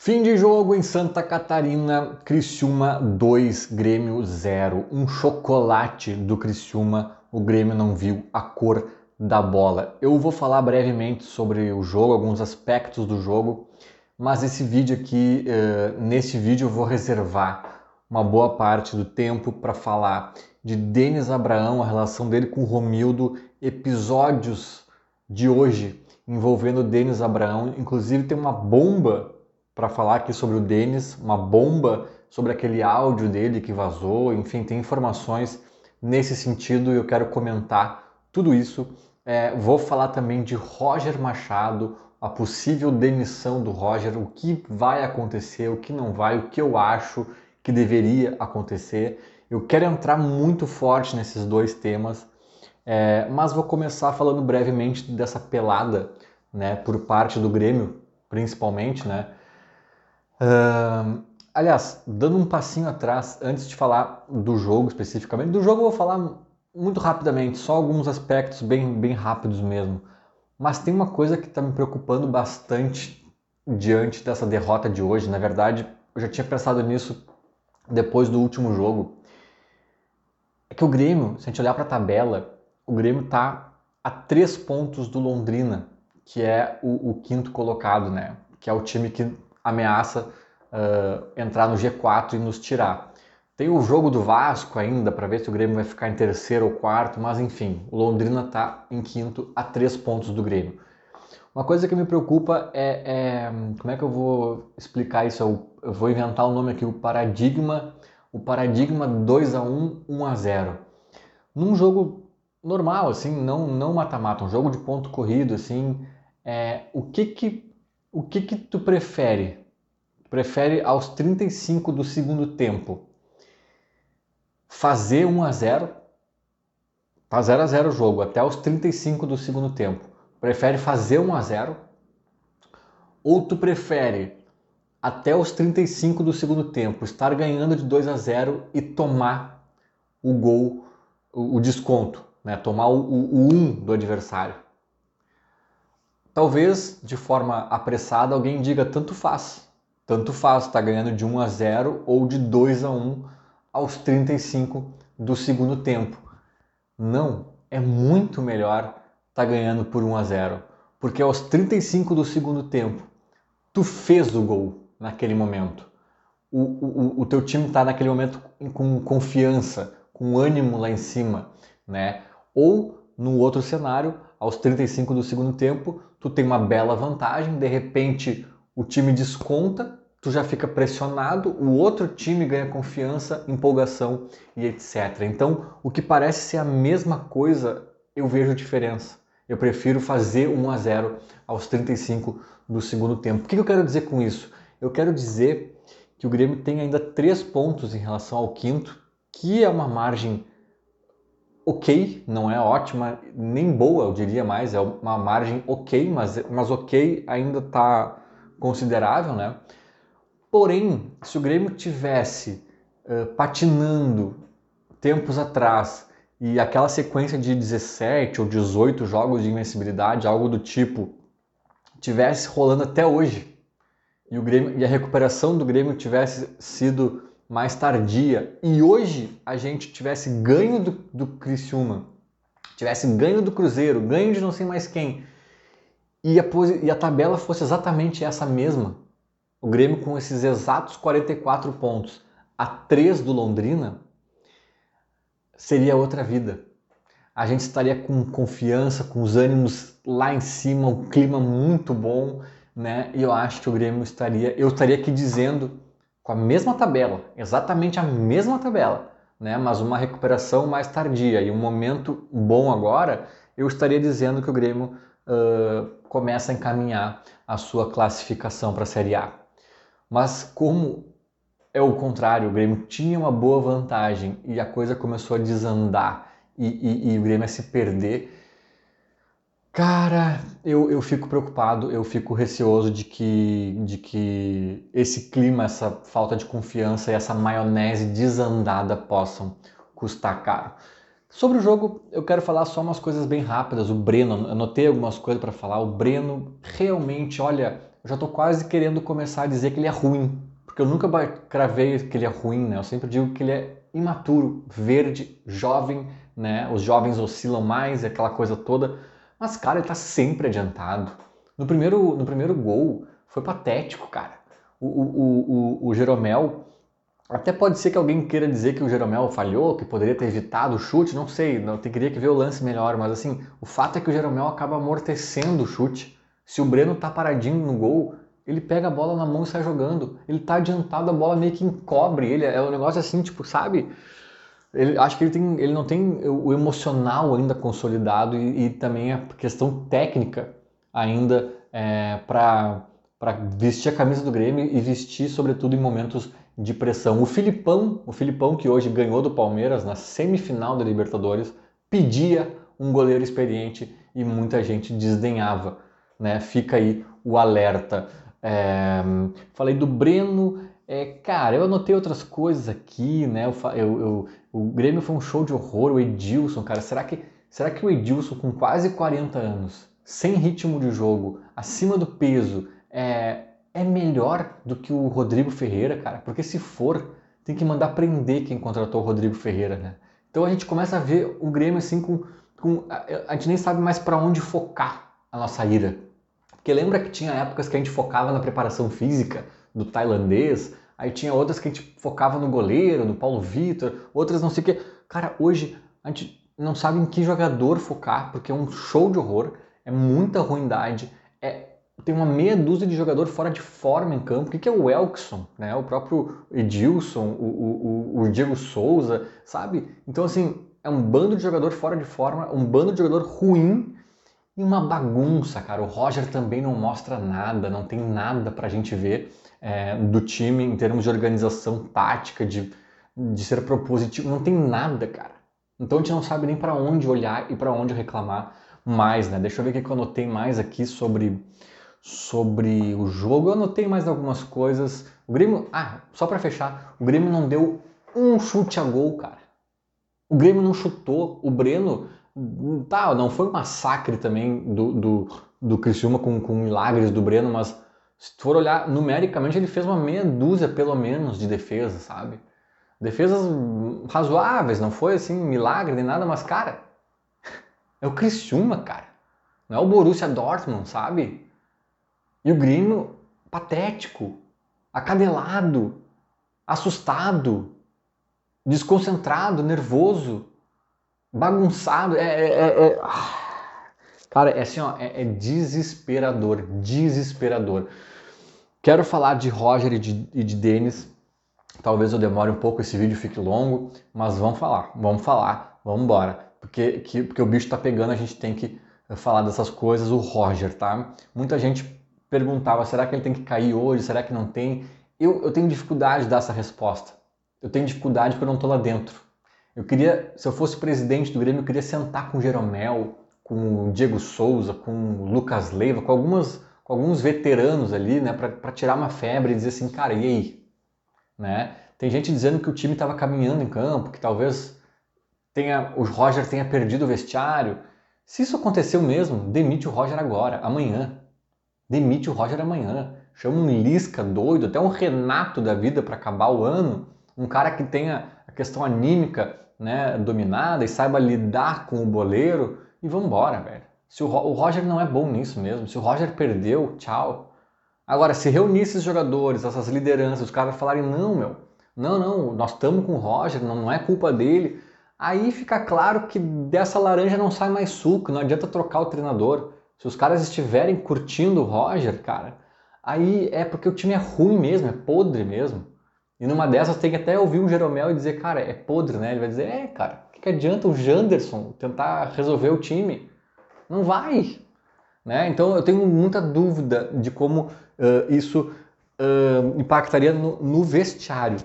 Fim de jogo em Santa Catarina, Criciúma 2, Grêmio 0. Um chocolate do Criciúma, o Grêmio não viu a cor da bola. Eu vou falar brevemente sobre o jogo, alguns aspectos do jogo, mas esse vídeo aqui, nesse vídeo eu vou reservar uma boa parte do tempo para falar de Denis Abraão, a relação dele com o Romildo, episódios de hoje envolvendo Denis Abraão, inclusive tem uma bomba para falar aqui sobre o Denis, uma bomba sobre aquele áudio dele que vazou, enfim, tem informações nesse sentido e eu quero comentar tudo isso. Vou falar também de Roger Machado, a possível demissão do Roger, o que vai acontecer, o que não vai, o que eu acho que deveria acontecer. Eu quero entrar muito forte nesses dois temas, mas vou começar falando brevemente dessa pelada, né, por parte do Grêmio, principalmente, né? Aliás, dando um passinho atrás, antes de falar do jogo especificamente, do jogo eu vou falar muito rapidamente, só alguns aspectos bem rápidos mesmo. Mas tem uma coisa que está me preocupando bastante diante dessa derrota de hoje. Na verdade, eu já tinha pensado nisso depois do último jogo. É que o Grêmio, se a gente olhar para a tabela, o Grêmio está a 3 pontos do Londrina, que é o quinto colocado, né? Que é o time que ameaça entrar no G4 e nos tirar. Tem o jogo do Vasco ainda para ver se o Grêmio vai ficar em terceiro ou quarto, mas enfim, o Londrina está em quinto a 3 pontos do Grêmio. Uma coisa que me preocupa como é que eu vou explicar isso? Eu vou inventar um nome aqui, o paradigma 2-1, 1-0. Num jogo normal, assim, não mata-mata, um jogo de ponto corrido, assim, o que que tu prefere? Prefere aos 35 do segundo tempo fazer 1-0, tá 0-0 o jogo, até os 35 do segundo tempo. Prefere fazer 1-0 ou tu prefere até os 35 do segundo tempo estar ganhando de 2-0 e tomar o gol, o desconto, né? Tomar o 1 do adversário? Talvez de forma apressada alguém diga tanto faz. Tanto faz, está ganhando de 1-0 ou de 2-1 aos 35 do segundo tempo. Não, é muito melhor estar ganhando por 1-0, porque aos 35 do segundo tempo tu fez o gol naquele momento. O teu time está naquele momento com confiança, com ânimo lá em cima, né? Ou no outro cenário, aos 35 do segundo tempo, tu tem uma bela vantagem, de repente o time desconta, tu já fica pressionado, o outro time ganha confiança, empolgação e etc. Então, o que parece ser a mesma coisa, eu vejo diferença. Eu prefiro fazer 1-0 aos 35 do segundo tempo. O que eu quero dizer com isso? Eu quero dizer que o Grêmio tem ainda 3 pontos em relação ao quinto, que é uma margem ok, não é ótima, nem boa, eu diria mais, é uma margem ok, mas ok ainda está considerável, né? Porém, se o Grêmio tivesse patinando tempos atrás e aquela sequência de 17 ou 18 jogos de invencibilidade, algo do tipo, tivesse rolando até hoje, e a recuperação do Grêmio tivesse sido mais tardia e hoje a gente tivesse ganho do Criciúma, tivesse ganho do Cruzeiro, ganho de não sei mais quem, e a tabela fosse exatamente essa mesma, o Grêmio com esses exatos 44 pontos a 3 do Londrina, seria outra vida. A gente estaria com confiança, com os ânimos lá em cima, um clima muito bom, né? E eu acho que eu estaria aqui dizendo com a mesma tabela, exatamente a mesma tabela, né? Mas uma recuperação mais tardia e um momento bom agora, eu estaria dizendo que o Grêmio começa a encaminhar a sua classificação para a Série A. Mas como é o contrário, o Grêmio tinha uma boa vantagem e a coisa começou a desandar e o Grêmio a se perder. Cara, eu fico preocupado, eu fico receoso de que esse clima, essa falta de confiança e essa maionese desandada possam custar caro. Sobre o jogo, eu quero falar só umas coisas bem rápidas. O Breno, eu anotei algumas coisas para falar. O Breno realmente, olha, eu já tô quase querendo começar a dizer que ele é ruim. Porque eu nunca cravei que ele é ruim, né? Eu sempre digo que ele é imaturo, verde, jovem, né? Os jovens oscilam mais, aquela coisa toda. Mas, cara, ele tá sempre adiantado. No primeiro gol, foi patético, cara. O Jeromel, até pode ser que alguém queira dizer que o Jeromel falhou, que poderia ter evitado o chute, não sei, não teria que ver o lance melhor, mas assim, o fato é que o Jeromel acaba amortecendo o chute. Se o Breno tá paradinho no gol, ele pega a bola na mão e sai jogando. Ele tá adiantado, a bola meio que encobre ele, é um negócio assim, tipo, sabe? Acho que ele não tem o emocional ainda consolidado e também a questão técnica ainda para vestir a camisa do Grêmio e vestir sobretudo em momentos de pressão. O Filipão que hoje ganhou do Palmeiras na semifinal da Libertadores, pedia um goleiro experiente e muita gente desdenhava, né? Fica aí o alerta. Falei do Breno, cara, eu anotei outras coisas aqui, né? O Grêmio foi um show de horror, o Edilson, cara. Será que o Edilson, com quase 40 anos, sem ritmo de jogo, acima do peso, é melhor do que o Rodrigo Ferreira, cara? Porque se for, tem que mandar prender quem contratou o Rodrigo Ferreira, né? Então a gente começa a ver o Grêmio assim a gente nem sabe mais para onde focar a nossa ira. Porque lembra que tinha épocas que a gente focava na preparação física do tailandês, aí tinha outras que a gente focava no goleiro, no Paulo Vitor, outras não sei o quê. Cara, hoje a gente não sabe em que jogador focar, porque é um show de horror, é muita ruindade, tem uma meia dúzia de jogador fora de forma em campo. O que é o Elkson, né? O próprio Edilson, o Diego Souza, sabe? Então, assim, é um bando de jogador fora de forma, um bando de jogador ruim e uma bagunça, cara. O Roger também não mostra nada, não tem nada pra gente ver do time em termos de organização tática, de ser propositivo. Não tem nada, cara. Então a gente não sabe nem pra onde olhar e pra onde reclamar mais, né? Deixa eu ver o que eu anotei mais aqui sobre o jogo. Eu anotei mais algumas coisas. O Grêmio, só pra fechar, o Grêmio não deu um chute a gol, cara. O Grêmio não chutou. O Breno, não foi um massacre também do Criciúma com milagres do Breno, mas se tu for olhar numericamente, ele fez uma meia dúzia, pelo menos, de defesas, sabe? Defesas razoáveis, não foi assim milagre nem nada, mas, cara, é o Criciúma, cara. Não é o Borussia Dortmund, sabe? E o Grêmio, patético, acadelado, assustado, desconcentrado, nervoso, bagunçado. Cara, é assim, ó, é desesperador, desesperador. Quero falar de Roger e de Denis. Talvez eu demore um pouco, esse vídeo fique longo, mas vamos falar, vamos embora. Porque o bicho tá pegando, a gente tem que falar dessas coisas. O Roger, tá? Muita gente perguntava, será que ele tem que cair hoje? Será que não tem? Eu tenho dificuldade de dar essa resposta. Eu tenho dificuldade porque eu não tô lá dentro. Se eu fosse presidente do Grêmio, eu queria sentar com o Jeromel, com o Diego Souza, com o Lucas Leiva, com alguns veteranos ali, né, para tirar uma febre e dizer assim, cara, e aí? Né? Tem gente dizendo que o time estava caminhando em campo, que talvez o Roger tenha perdido o vestiário. Se isso aconteceu mesmo, demite o Roger agora, amanhã. Demite o Roger amanhã. Chama um Lisca doido, até um Renato da vida para acabar o ano. Um cara que tenha a questão anímica, né, dominada e saiba lidar com o boleiro. E vamos embora, velho. O Roger não é bom nisso mesmo. Se o Roger perdeu, tchau. Agora, se reunir esses jogadores, essas lideranças, os caras falarem, não, nós estamos com o Roger, não é culpa dele. Aí fica claro que dessa laranja não sai mais suco, não adianta trocar o treinador. Se os caras estiverem curtindo o Roger, cara, aí é porque o time é ruim mesmo, é podre mesmo. E numa dessas tem que até ouvir o Jeromel e dizer, cara, é podre, né? Ele vai dizer, cara, o que adianta o Janderson tentar resolver o time? Não vai, né? Então eu tenho muita dúvida de como isso impactaria no vestiário.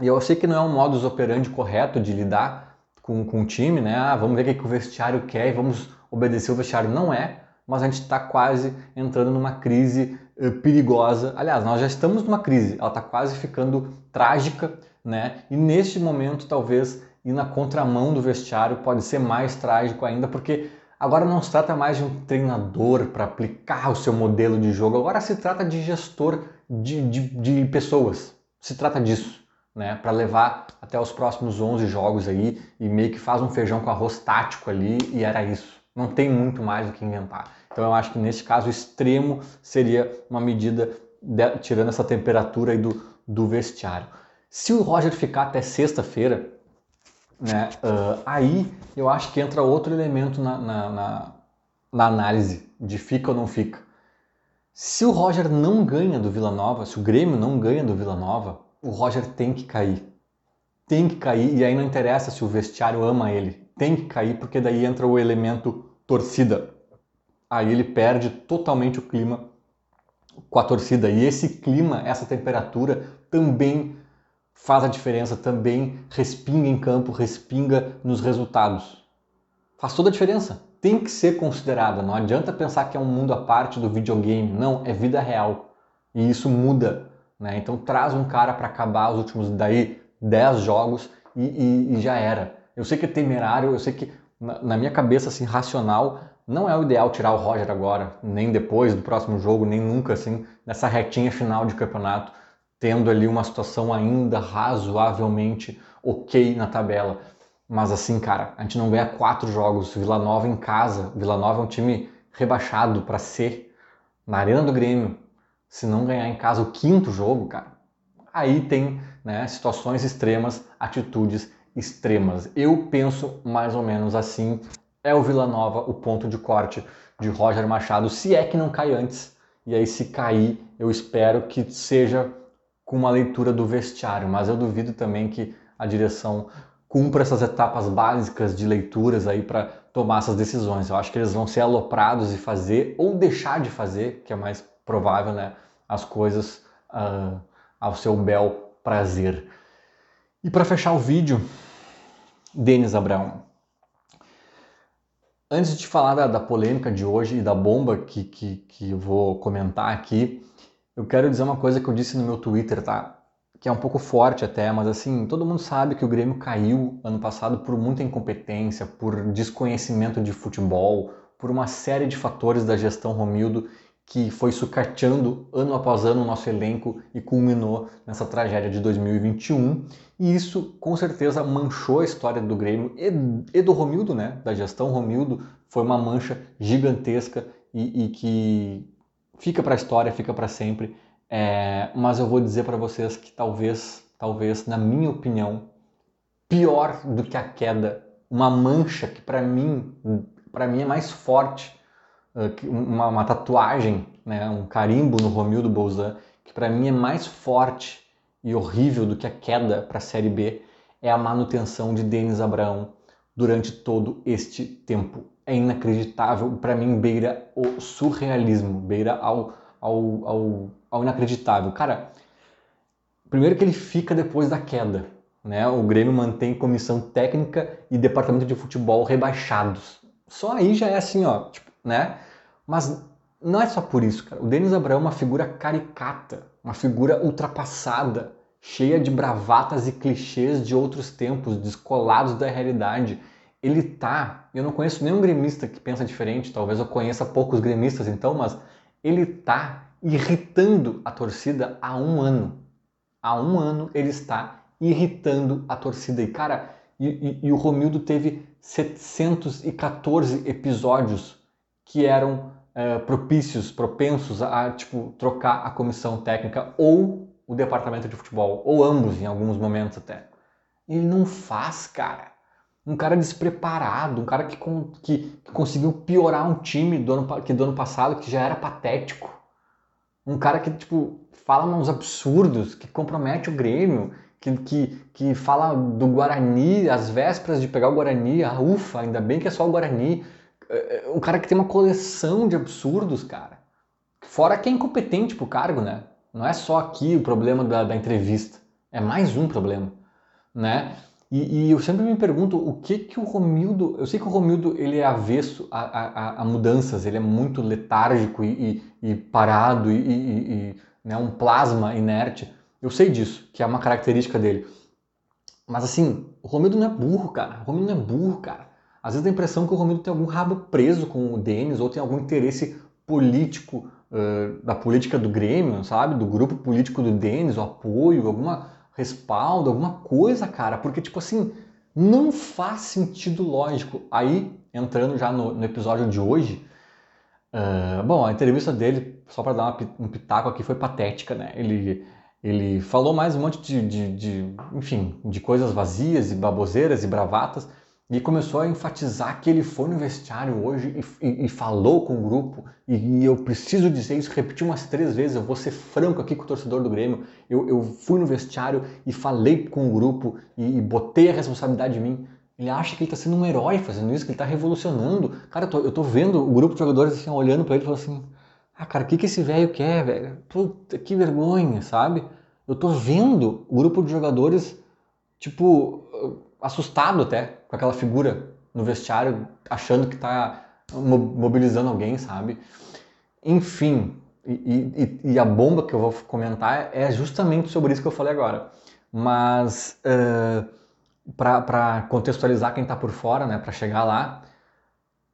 E eu sei que não é um modus operandi correto de lidar com o time, né? Vamos ver o que o vestiário quer e vamos obedecer o vestiário. Não é, mas a gente está quase entrando numa crise perigosa. Aliás, nós já estamos numa crise, ela está quase ficando trágica, né? E neste momento, talvez, ir na contramão do vestiário pode ser mais trágico ainda, porque Agora não se trata mais de um treinador para aplicar o seu modelo de jogo, agora se trata de gestor de pessoas. Se trata disso, né? Para levar até os próximos 11 jogos aí e meio que faz um feijão com arroz tático ali e era isso. Não tem muito mais do que inventar. Então eu acho que nesse caso extremo seria uma medida tirando essa temperatura aí do vestiário. Se o Roger ficar até sexta-feira, né, aí eu acho que entra outro elemento na análise de fica ou não fica. Se o Roger não ganha do Vila Nova, se o Grêmio não ganha do Vila Nova, o Roger tem que cair. Tem que cair, e aí não interessa se o vestiário ama ele. Tem que cair, porque daí entra o elemento torcida. Aí ele perde totalmente o clima com a torcida. E esse clima, essa temperatura, também faz a diferença, também respinga em campo, respinga nos resultados. Faz toda a diferença. Tem que ser considerada. Não adianta pensar que é um mundo à parte do videogame. Não, é vida real. E isso muda, né? Então traz um cara para acabar os últimos 10 jogos e já era. Eu sei que é temerário, eu sei que na minha cabeça assim, racional, não é o ideal tirar o Roger agora, nem depois do próximo jogo, nem nunca assim, nessa retinha final de campeonato, tendo ali uma situação ainda razoavelmente ok na tabela. Mas assim, cara, a gente não ganha 4 jogos. Vila Nova em casa. Vila Nova é um time rebaixado para ser na Arena do Grêmio. Se não ganhar em casa o 5º jogo, cara, aí tem, né, situações extremas, atitudes extremas. Eu penso mais ou menos assim. É o Vila Nova o ponto de corte de Roger Machado, se é que não cai antes. E aí, se cair, eu espero que seja com uma leitura do vestiário. Mas eu duvido também que a direção cumpra essas etapas básicas de leituras aí para tomar essas decisões. Eu acho que eles vão ser aloprados e fazer, ou deixar de fazer, que é mais provável, né, as coisas ao seu bel prazer. E para fechar o vídeo, Denis Abraão. Antes de falar da polêmica de hoje e da bomba que eu vou comentar aqui, eu quero dizer uma coisa que eu disse no meu Twitter, tá? Que é um pouco forte até, mas assim, todo mundo sabe que o Grêmio caiu ano passado por muita incompetência, por desconhecimento de futebol, por uma série de fatores da gestão Romildo que foi sucateando ano após ano o nosso elenco e culminou nessa tragédia de 2021. E isso com certeza manchou a história do Grêmio e do Romildo, né? Da gestão Romildo, foi uma mancha gigantesca e que fica para a história, fica para sempre. Mas eu vou dizer para vocês que talvez, na minha opinião, pior do que a queda, uma mancha que para mim é mais forte, uma tatuagem, né, um carimbo no Romildo Bolzan, que para mim é mais forte e horrível do que a queda para a Série B, é a manutenção de Denis Abraão durante todo este tempo. É inacreditável, para mim beira o surrealismo, beira ao inacreditável. Cara, primeiro que ele fica depois da queda, né? O Grêmio mantém comissão técnica e departamento de futebol rebaixados. Só aí já é assim, ó, tipo, né? Mas não é só por isso, cara. O Denis Abraão é uma figura caricata, uma figura ultrapassada, cheia de bravatas e clichês de outros tempos, descolados da realidade. Eu não conheço nenhum gremista que pensa diferente, talvez eu conheça poucos gremistas então, mas ele tá irritando a torcida há um ano. Há um ano ele está irritando a torcida. E, cara, o Romildo teve 714 episódios que eram propensos a tipo, trocar a comissão técnica ou o departamento de futebol, ou ambos em alguns momentos até. Ele não faz, cara. Um cara despreparado, um cara que conseguiu piorar um time do ano passado que já era patético. Um cara que, tipo, fala uns absurdos, que compromete o Grêmio, que fala do Guarani, às vésperas de pegar o Guarani, ufa, ainda bem que é só o Guarani. Um cara que tem uma coleção de absurdos, cara. Fora que é incompetente pro cargo, né? Não é só aqui o problema da entrevista. É mais um problema, né? E eu sempre me pergunto o que o Romildo... Eu sei que o Romildo ele é avesso a mudanças, ele é muito letárgico e parado né, um plasma inerte. Eu sei disso, que é uma característica dele. Mas assim, o Romildo não é burro, cara. O Romildo não é burro, cara. Às vezes dá a impressão que o Romildo tem algum rabo preso com o Denis ou tem algum interesse político da política do Grêmio, sabe? Do grupo político do Denis, o apoio, alguma respaldo, alguma coisa, cara. Porque, tipo assim, não faz sentido lógico. Aí, entrando já no episódio de hoje, bom, a entrevista dele, só para dar um pitaco aqui, foi patética, né? Ele falou mais um monte enfim, de coisas vazias e baboseiras e bravatas e começou a enfatizar que ele foi no vestiário hoje e falou com o grupo e eu preciso dizer isso, repetiu umas 3 vezes, eu vou ser franco aqui com o torcedor do Grêmio, eu fui no vestiário e falei com o grupo e botei a responsabilidade em mim. Ele acha que ele tá sendo um herói fazendo isso, que ele tá revolucionando. Cara, eu tô vendo o grupo de jogadores assim, olhando pra ele e falando assim: ah, cara, o que esse velho quer, velho? Puta, que vergonha, sabe? Eu tô vendo o grupo de jogadores, tipo, assustado até com aquela figura no vestiário, achando que tá mobilizando alguém, sabe? Enfim, e a bomba que eu vou comentar é justamente sobre isso que eu falei agora. Mas. Para contextualizar quem está por fora, né, para chegar lá,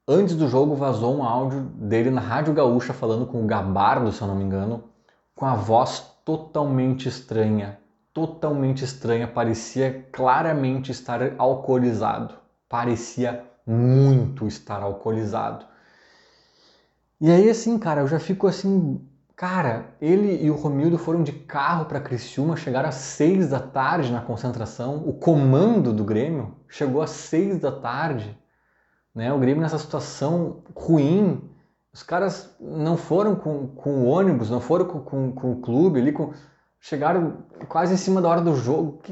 antes do jogo vazou um áudio dele na Rádio Gaúcha falando com o Gabardo, se eu não me engano, com a voz totalmente estranha, parecia claramente estar alcoolizado, parecia muito estar alcoolizado. E aí assim, cara, eu já fico assim, cara, ele e o Romildo foram de carro para Criciúma, chegaram às 6 da tarde na concentração. O comando do Grêmio chegou às 6 da tarde, né? O Grêmio nessa situação ruim. Os caras não foram com o ônibus, não foram com o clube ali, chegaram quase em cima da hora do jogo.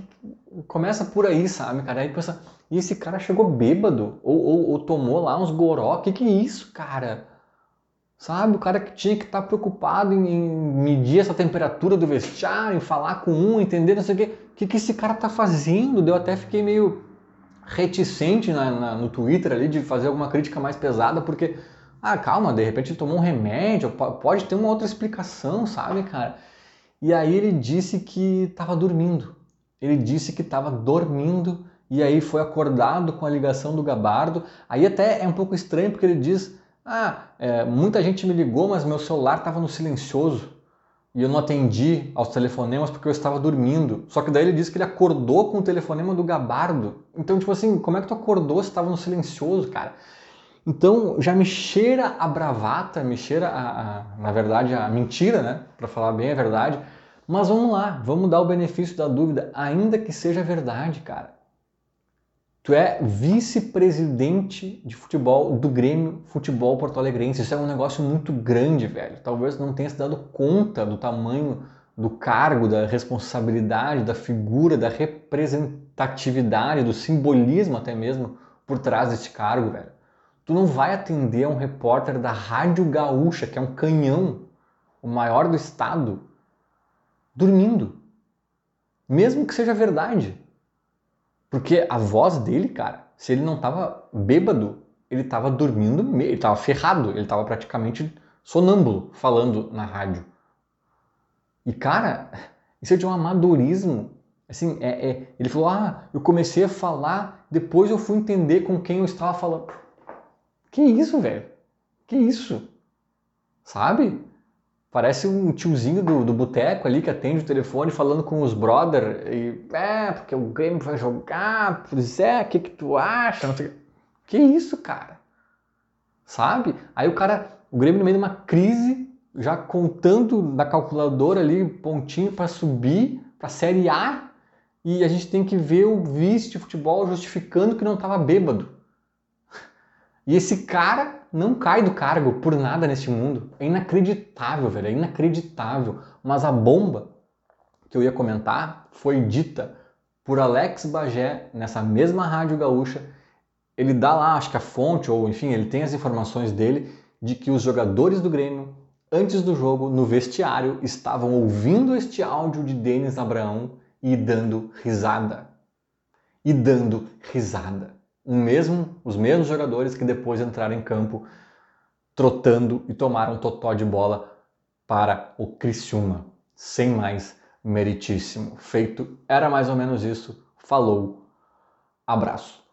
Começa por aí, sabe, cara? Aí pensa, e esse cara chegou bêbado? Ou tomou lá uns goró? Que é isso, cara? Sabe, o cara que tinha que estar preocupado em medir essa temperatura do vestiário, em falar com um, entender, não sei o que esse cara tá fazendo? Eu até fiquei meio reticente no Twitter ali de fazer alguma crítica mais pesada, porque, calma, de repente ele tomou um remédio, pode ter uma outra explicação, sabe, cara? E aí ele disse que estava dormindo. Ele disse que estava dormindo e aí foi acordado com a ligação do Gabardo. Aí até é um pouco estranho porque ele diz: muita gente me ligou, mas meu celular estava no silencioso e eu não atendi aos telefonemas porque eu estava dormindo. Só que daí ele disse que ele acordou com o telefonema do Gabardo. Então, tipo assim, como é que tu acordou se estava no silencioso, cara? Então já me cheira a bravata, me cheira na verdade a mentira, né? Para falar bem a verdade. Mas vamos lá, vamos dar o benefício da dúvida, ainda que seja verdade, cara. Tu é vice-presidente de futebol do Grêmio Futebol Porto Alegrense. Isso é um negócio muito grande, velho. Talvez não tenha se dado conta do tamanho do cargo, da responsabilidade, da figura, da representatividade, do simbolismo até mesmo por trás desse cargo, velho. Tu não vai atender a um repórter da Rádio Gaúcha, que é um canhão, o maior do estado, dormindo. Mesmo que seja verdade. Porque a voz dele, cara, se ele não tava bêbado, ele tava dormindo, ele tava ferrado, ele tava praticamente sonâmbulo falando na rádio. E, cara, isso é de um amadorismo. Assim, ele falou, eu comecei a falar, depois eu fui entender com quem eu estava falando. Que isso, velho? Que isso? Sabe? Parece um tiozinho do boteco ali que atende o telefone falando com os brother e porque o Grêmio vai jogar, pois o que tu acha? Não sei. Que isso, cara? Sabe? Aí o Grêmio no meio de uma crise, já contando na calculadora ali, pontinho para subir para Série A, e a gente tem que ver o vice de futebol justificando que não estava bêbado. E esse cara não cai do cargo por nada neste mundo. É inacreditável, velho. É inacreditável. Mas a bomba que eu ia comentar foi dita por Alex Bagé nessa mesma Rádio Gaúcha. Ele dá lá, acho que a fonte, ou enfim, ele tem as informações dele de que os jogadores do Grêmio, antes do jogo, no vestiário, estavam ouvindo este áudio de Denis Abraão e dando risada. E dando risada. Os mesmos jogadores que depois entraram em campo trotando e tomaram totó de bola para o Criciúma. Sem mais, meritíssimo. Feito era mais ou menos isso. Falou, abraço.